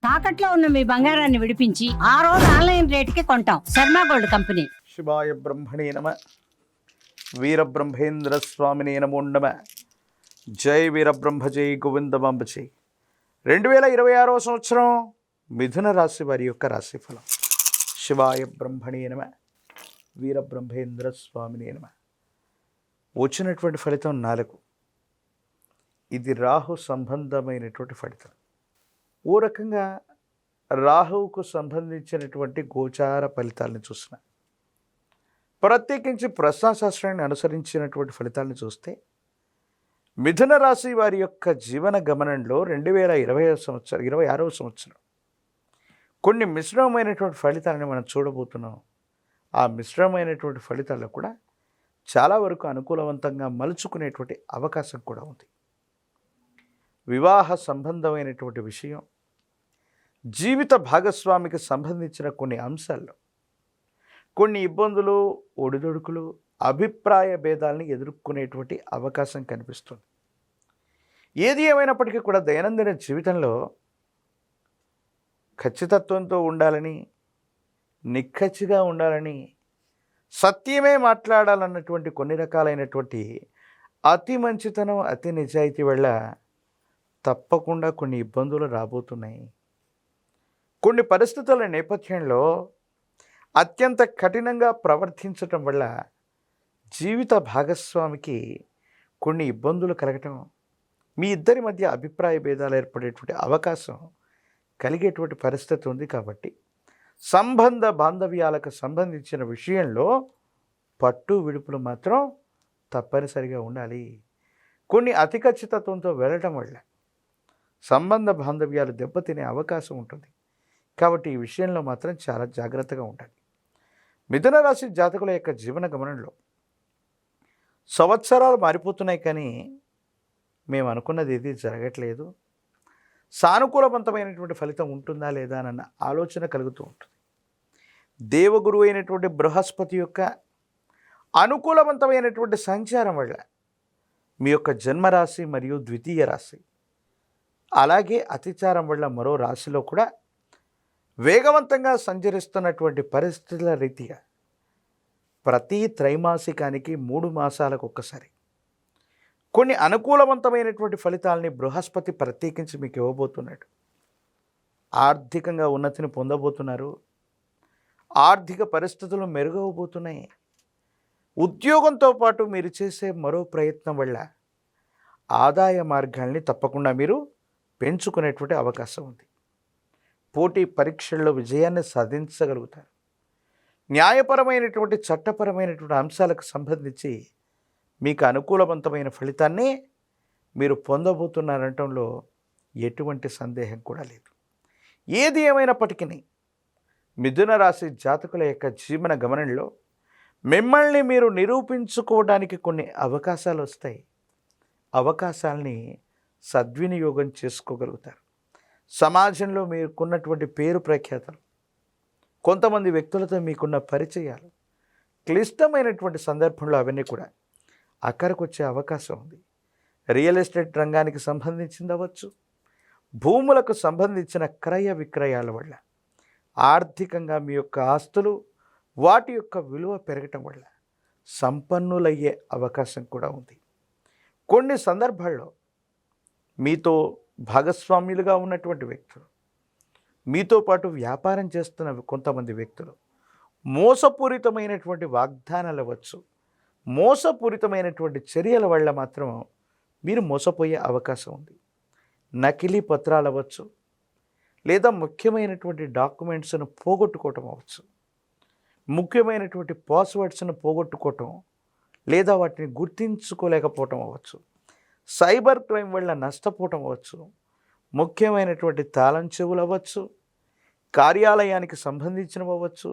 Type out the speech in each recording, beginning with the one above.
తాకట్లో ఉన్న మీ బంగారాన్ని విడిపించి ఆ రోజు ఆన్లైన్ రేటుకి కొంటాం. Sharma gold company. శివాయ బ్రహ్మణే నమ. వీరబ్రహ్మేంద్ర స్వామినే నమో నమ. జై వీరబ్రహ్మ జై గోవిందమాంబ జై. 2026 సంవత్సరం మిథున రాశి వారి యొక్క రాశిఫలం. శివాయ బ్రహ్మణే నమ. వీరబ్రహ్మేంద్ర స్వామినే నమ. వచ్చినటువంటి ఫలితం 4. ఇది రాహు సంబంధమైనటువంటి ఫలితం. ఓ రకంగా రాహువుకు సంబంధించినటువంటి గోచార ఫలితాలను చూసిన, ప్రత్యేకించి ప్రశ్నాశాస్త్రాన్ని అనుసరించినటువంటి ఫలితాలను చూస్తే మిథున రాశి వారి యొక్క జీవన గమనంలో 2026 సంవత్సరం కొన్ని మిశ్రమమైనటువంటి ఫలితాలను మనం చూడబోతున్నాం. ఆ మిశ్రమమైనటువంటి ఫలితాల్లో కూడా చాలా వరకు అనుకూలవంతంగా మలుచుకునేటువంటి అవకాశం కూడా ఉంది. వివాహ సంబంధమైనటువంటి విషయం, జీవిత భాగస్వామికి సంబంధించిన కొన్ని అంశాల్లో కొన్ని ఇబ్బందులు, ఒడిదొడుకులు, అభిప్రాయ భేదాలని ఎదుర్కొనేటువంటి అవకాశం కనిపిస్తుంది. ఏది ఏమైనప్పటికీ కూడా దైనందిన జీవితంలో ఖచ్చితత్వంతో ఉండాలని, నిక్కచ్చిగా ఉండాలని, సత్యమే మాట్లాడాలన్నటువంటి కొన్ని రకాలైనటువంటి అతి మంచితనం, అతి నిజాయితీ వల్ల తప్పకుండా కొన్ని ఇబ్బందులు రాబోతున్నాయి. కొన్ని పరిస్థితుల నేపథ్యంలో అత్యంత కఠినంగా ప్రవర్తించటం వల్ల జీవిత భాగస్వామికి కొన్ని ఇబ్బందులు కలగటం, మీ ఇద్దరి మధ్య అభిప్రాయ భేదాలు ఏర్పడేటువంటి అవకాశం కలిగేటువంటి పరిస్థితి ఉంది. కాబట్టి సంబంధ బాంధవ్యాలకు సంబంధించిన విషయంలో పట్టు విడుపులు మాత్రం తప్పనిసరిగా ఉండాలి. కొన్ని అతి ఖచ్చితత్వంతో వెళ్ళటం వల్ల సంబంధ బాంధవ్యాలు దెబ్బతినే అవకాశం ఉంటుంది. కాబట్టి ఈ విషయంలో మాత్రం చాలా జాగ్రత్తగా ఉండాలి. మిథున రాశి జాతకుల యొక్క జీవన గమనంలో సంవత్సరాలు మారిపోతున్నాయి, కానీ మేము అనుకున్నది ఏది జరగట్లేదు, సానుకూలవంతమైనటువంటి ఫలితం ఉంటుందా లేదా అన్న ఆలోచన కలుగుతూ ఉంటుంది. దేవగురు అయినటువంటి బృహస్పతి యొక్క అనుకూలవంతమైనటువంటి సంచారం వల్ల మీ యొక్క జన్మరాశి మరియు ద్వితీయ రాశి, అలాగే అతిచారం వల్ల మరో రాశిలో కూడా వేగవంతంగా సంచరిస్తున్నటువంటి పరిస్థితుల రీతిగా ప్రతి త్రైమాసికానికి 3 మాసాలకు ఒక్కసారి కొన్ని అనుకూలవంతమైనటువంటి ఫలితాలని బృహస్పతి ప్రత్యేకించి మీకు ఇవ్వబోతున్నాడు. ఆర్థికంగా ఉన్నతిని పొందబోతున్నారు. ఆర్థిక పరిస్థితులు మెరుగవబోతున్నాయి. ఉద్యోగంతో పాటు మీరు చేసే మరో ప్రయత్నం వల్ల ఆదాయ మార్గాల్ని తప్పకుండా మీరు పెంచుకునేటువంటి అవకాశం ఉంది. పోటీ పరీక్షల్లో విజయాన్ని సాధించగలుగుతారు. న్యాయపరమైనటువంటి, చట్టపరమైనటువంటి అంశాలకు సంబంధించి మీకు అనుకూలవంతమైన ఫలితాన్ని మీరు పొందబోతున్నారనటంలో ఎటువంటి సందేహం కూడా లేదు. ఏది ఏమైనప్పటికీ మిథున రాశి జాతకుల యొక్క జీవన గమనంలో మిమ్మల్ని మీరు నిరూపించుకోవడానికి కొన్ని అవకాశాలు వస్తాయి. అవకాశాలని సద్వినియోగం చేసుకోగలుగుతారు. సమాజంలో మీకున్నటువంటి పేరు ప్రఖ్యాతలు, కొంతమంది వ్యక్తులతో మీకున్న పరిచయాలు, క్లిష్టమైనటువంటి సందర్భంలో అవన్నీ కూడా అక్కడికి వచ్చే అవకాశం ఉంది. రియల్ ఎస్టేట్ రంగానికి సంబంధించింది అవ్వచ్చు, భూములకు సంబంధించిన క్రయ విక్రయాల వల్ల ఆర్థికంగా మీ యొక్క ఆస్తులు, వాటి యొక్క విలువ పెరగటం వల్ల సంపన్నులయ్యే అవకాశం కూడా ఉంది. కొన్ని సందర్భాల్లో మీతో భాగస్వామ్యులుగా ఉన్నటువంటి వ్యక్తులు, మీతో పాటు వ్యాపారం చేస్తున్న కొంతమంది వ్యక్తులు మోసపూరితమైనటువంటి వాగ్దానాలు అవ్వచ్చు, మోసపూరితమైనటువంటి చర్యల వల్ల మాత్రం మీరు మోసపోయే అవకాశం ఉంది. నకిలీ పత్రాలు అవ్వచ్చు, లేదా ముఖ్యమైనటువంటి డాక్యుమెంట్స్ను పోగొట్టుకోవటం అవ్వచ్చు, ముఖ్యమైనటువంటి పాస్వర్డ్స్ను పోగొట్టుకోవటం, లేదా వాటిని గుర్తించుకోలేకపోవటం అవ్వచ్చు, సైబర్ క్రైమ్ వల్ల నష్టపోవటం అవ్వచ్చు, ముఖ్యమైనటువంటి తాళం చెవులు అవ్వచ్చు, కార్యాలయానికి సంబంధించినవి అవ్వచ్చు,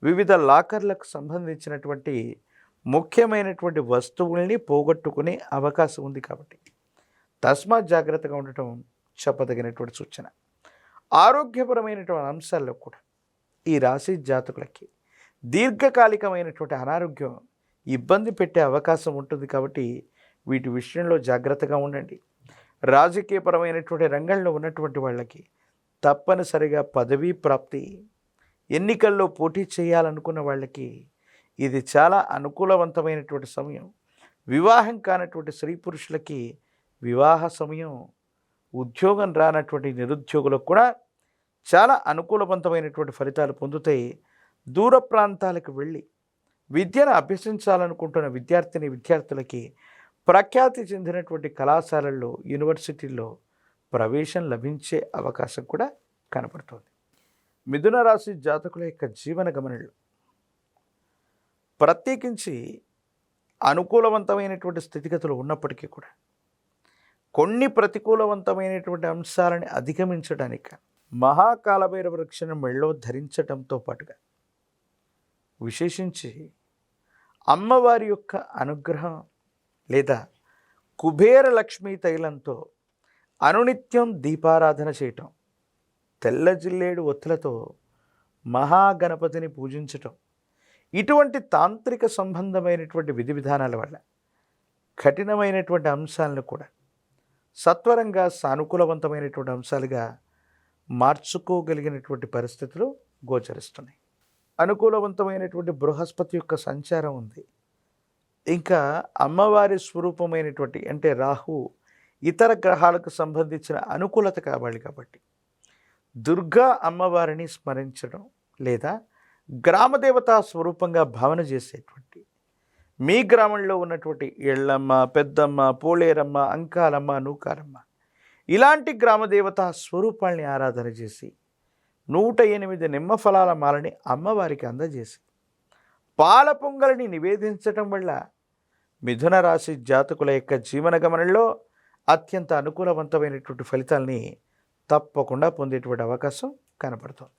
వివిధ లాకర్లకు సంబంధించినటువంటి ముఖ్యమైనటువంటి వస్తువుల్ని పోగొట్టుకునే అవకాశం ఉంది. కాబట్టి తస్మాత్ జాగ్రత్తగా ఉండటం చెప్పదగినటువంటి సూచన. ఆరోగ్యపరమైనటువంటి అంశాల్లో కూడా ఈ రాశి జాతకులకి దీర్ఘకాలికమైనటువంటి అనారోగ్యం ఇబ్బంది పెట్టే అవకాశం ఉంటుంది. కాబట్టి వీటి విషయంలో జాగ్రత్తగా ఉండండి. రాజకీయపరమైనటువంటి రంగంలో ఉన్నటువంటి వాళ్ళకి తప్పనిసరిగా పదవీ ప్రాప్తి, ఎన్నికల్లో పోటీ చేయాలనుకున్న వాళ్ళకి ఇది చాలా అనుకూలవంతమైనటువంటి సమయం. వివాహం కానటువంటి స్త్రీ పురుషులకి వివాహ సమయం, ఉద్యోగం రానటువంటి నిరుద్యోగులకు కూడా చాలా అనుకూలవంతమైనటువంటి ఫలితాలు పొందుతాయి. దూర ప్రాంతాలకు వెళ్ళి విద్యను అభ్యసించాలనుకుంటున్న విద్యార్థులకి ప్రఖ్యాతి చెందినటువంటి కళాశాలల్లో, యూనివర్సిటీల్లో ప్రవేశం లభించే అవకాశం కూడా కనపడుతుంది. మిథున రాశి జాతకుల యొక్క జీవన గమనంలో ప్రత్యేకించి అనుకూలవంతమైనటువంటి స్థితిగతులు ఉన్నప్పటికీ కూడా కొన్ని ప్రతికూలవంతమైనటువంటి అంశాలని అధిగమించడానికి మహాకాలభైరవ వృక్షను మెళ్ళో ధరించడంతో పాటుగా విశేషించి అమ్మవారి యొక్క అనుగ్రహం లేదా కుబేర లక్ష్మీ తైలంతో అనునిత్యం దీపారాధన చేయటం, తెల్ల జిల్లేడు ఒత్తులతో మహాగణపతిని పూజించటం, ఇటువంటి తాంత్రిక సంబంధమైనటువంటి విధి విధానాల వల్ల కఠినమైనటువంటి అంశాలను కూడా సత్వరంగా సానుకూలవంతమైనటువంటి అంశాలుగా మార్చుకోగలిగినటువంటి పరిస్థితులు గోచరిస్తున్నాయి. అనుకూలవంతమైనటువంటి బృహస్పతి యొక్క సంచారం ఉంది. ఇంకా అమ్మవారి స్వరూపమైనటువంటి అంటే రాహు ఇతర గ్రహాలకు సంబంధించిన అనుకూలత కావాలి కాబట్టి దుర్గా అమ్మవారిని స్మరించడం లేదా గ్రామదేవతా స్వరూపంగా భావన చేసేటువంటి మీ గ్రామంలో ఉన్నటువంటి ఎళ్ళమ్మ, పెద్దమ్మ, పోలేరమ్మ, అంకాలమ్మ, నూకాలమ్మ ఇలాంటి గ్రామదేవతా స్వరూపాల్ని ఆరాధన చేసి 108 నిమ్మ ఫలాల మాలని అమ్మవారికి అందజేసి పాల పొంగలిని నివేదించటం వల్ల మిథున రాశి జాతకుల యొక్క జీవన గమనంలో అత్యంత అనుకూలవంతమైనటువంటి ఫలితాలని తప్పకుండా పొందేటువంటి అవకాశం కనపడుతుంది.